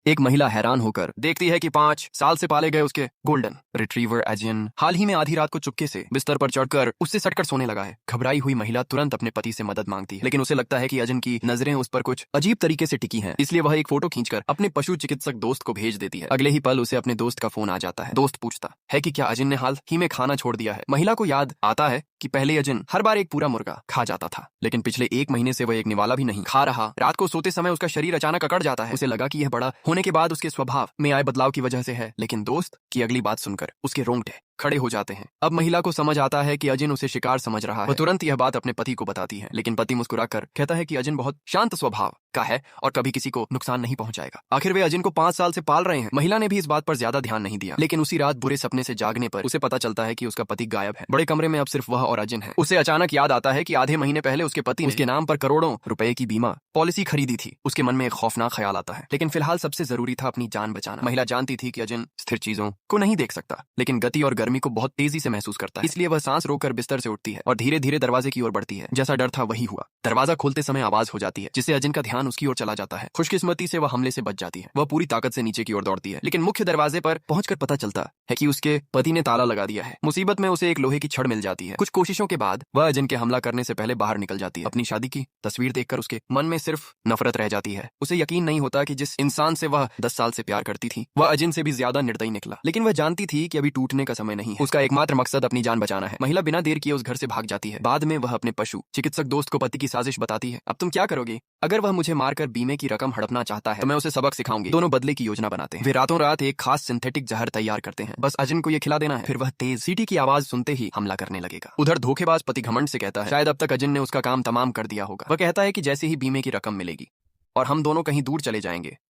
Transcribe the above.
एक महिला हैरान होकर देखती है कि 5 साल से पाले गए उसके गोल्डन रिट्रीवर अजिन हाल ही में आधी रात को चुपके से बिस्तर पर चढ़कर उससे सटकर सोने लगा है। घबराई हुई महिला तुरंत अपने पति से मदद मांगती है, लेकिन उसे लगता है कि अजिन की नजरें उस पर कुछ अजीब तरीके से टिकी हैं, इसलिए वह एक फोटो खींचकर अपने पशु चिकित्सक दोस्त को भेज देती है। अगले ही पल उसे अपने दोस्त का फोन आ जाता है। दोस्त पूछता है कि क्या अजिन ने हाल ही में खाना छोड़ दिया है। महिला को याद आता है कि पहले अजिन हर बार एक पूरा मुर्गा खा जाता था, लेकिन पिछले 1 महीने से वह एक निवाला भी नहीं खा रहा। रात को सोते समय उसका शरीर अचानक अकड़ जाता है। उसे लगा कि यह बड़ा होने के बाद उसके स्वभाव में आए बदलाव की वजह से है, लेकिन दोस्त की अगली बात सुनकर उसके रोंगटे खड़े हो जाते हैं। अब महिला को समझ आता है कि अजिन उसे शिकार समझ रहा है। वह तुरंत यह बात अपने पति को बताती है, लेकिन पति मुस्कुराकर कहता है कि अजिन बहुत शांत स्वभाव का है और कभी किसी को नुकसान नहीं पहुंचाएगा। आखिर वे अजिन को 5 साल से पाल रहे हैं। महिला ने भी इस बात पर ज्यादा ध्यान नहीं दिया, लेकिन उसी रात बुरे सपने से जागने पर उसे पता चलता है कि उसका पति गायब है। बड़े कमरे में अब सिर्फ वह और अजिन है। उसे अचानक याद आता है कि आधे महीने पहले उसके पति ने उसके नाम पर करोड़ों रुपए की बीमा पॉलिसी खरीदी थी। उसके मन में एक खौफनाक ख्याल आता है, लेकिन फिलहाल सबसे जरूरी था अपनी जान बचाना। महिला जानती थी कि अजिन स्थिर चीजों को नहीं देख सकता, लेकिन गति और गर्मी को बहुत तेजी से महसूस करता है, इसलिए वह सांस रोककर बिस्तर से उठती है और धीरे धीरे दरवाजे की ओर बढ़ती है। जैसा डर था वही हुआ। दरवाजा खोलते समय आवाज हो जाती है, जिससे अजिन का ध्यान उसकी ओर चला जाता है। खुशकिस्मती से वह हमले से बच जाती है। वह पूरी ताकत से नीचे की ओर दौड़ती है, लेकिन मुख्य दरवाजे पर पहुंचकर पता चलता है कि उसके पति ने ताला लगा दिया है। मुसीबत में उसे एक लोहे की छड़ मिल जाती है। कुछ कोशिशों के बाद वह अजिन के हमला करने से पहले बाहर निकल जाती है। अपनी शादी की तस्वीर देखकर उसके मन में सिर्फ नफरत रह जाती है। उसे यकीन नहीं होता कि जिस इंसान से वह 10 साल से प्यार करती थी वह अजिन से भी ज्यादा निर्दयी निकला। लेकिन वह जानती थी कि अभी टूटने का समय नहीं है। उसका एकमात्र मकसद अपनी जान बचाना है। महिला बिना देर किए उस घर से भाग जाती है। बाद में वह अपने पशु चिकित्सक दोस्त को पति की साजिश बताती है। अब तुम क्या करोगे? अगर वह मुझे मारकर बीमे की रकम हड़पना चाहता है तो मैं उसे सबक सिखाऊंगी। दोनों बदले की योजना बनाते हैं। वे रातों रात एक खास सिंथेटिक जहर तैयार करते हैं। बस अजिन को यह खिला देना है, फिर वह तेज सीटी की आवाज सुनते ही हमला करने लगेगा। उधर धोखेबाज पति घमंड से कहता है शायद अब तक अजिन ने उसका काम तमाम कर दिया होगा। वह कहता है कि जैसे ही बीमे की रकम मिलेगी और हम दोनों कहीं दूर चले जाएंगे